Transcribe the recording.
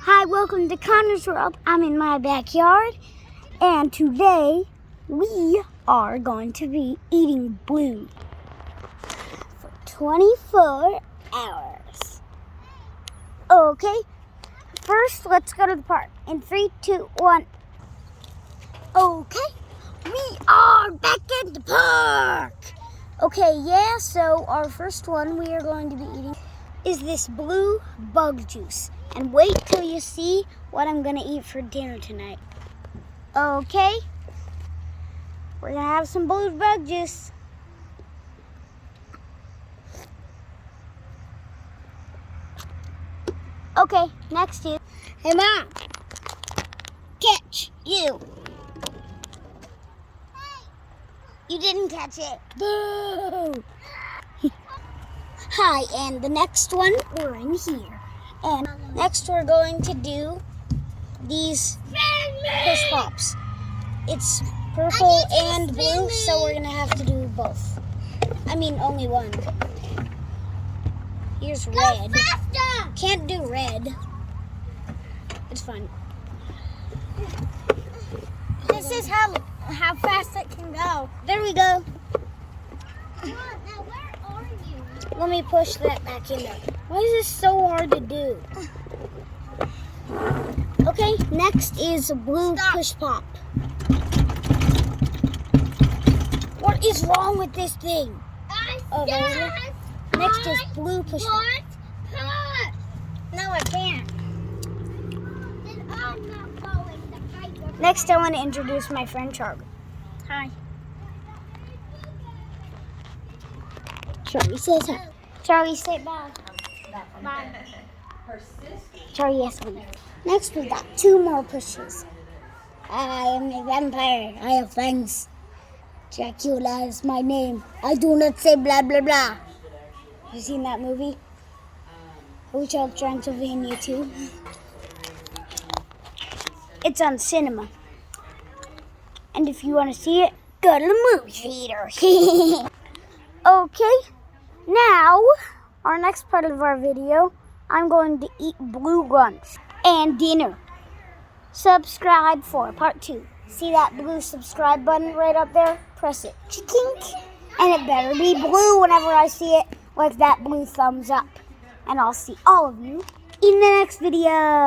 Hi, welcome to Connor's World. I'm in my backyard, and today we are going to be eating blue for 24 hours. Okay, first let's go to the park. In 3, 2, 1. Okay, we are back at the park. Okay, yeah, so our first one we are going to be eating is this blue bug juice. And wait till you see what I'm gonna eat for dinner tonight. Okay, we're gonna have some blue bug juice. Okay, next is, hey Mom, catch you. You didn't catch it. Boo! Hi, and the next one, we're in here. And next we're going to do these push pops. It's purple and blue, so we're gonna have to do both. I mean, only one. Here's red. Can't do red. It's fun. This is how fast it can go. There we go. Now, where are you? Let me push that back in there. Why is this so hard to do? Okay, next is a blue push pop. What is wrong with this thing? Next is blue push pop. No, I can't. Then I'm not going to fight. Next, I want to introduce my friend Charlie. Hi. Charlie says hi. Charlie, say bye. Bye. Charlie has to leave. Next, we got 2 more pushes. I am a vampire. I have fangs. Dracula is my name. I do not say blah, blah, blah. Have you seen that movie? Hotel Transylvania 2. It's on cinema. And if you want to see it, go to the movie theater. Okay, now, our next part of our video, I'm going to eat blue lunch and dinner. Subscribe for part 2. See that blue subscribe button right up there? Press it. Chink. And it better be blue whenever I see it, like that blue thumbs up. And I'll see all of you in the next video.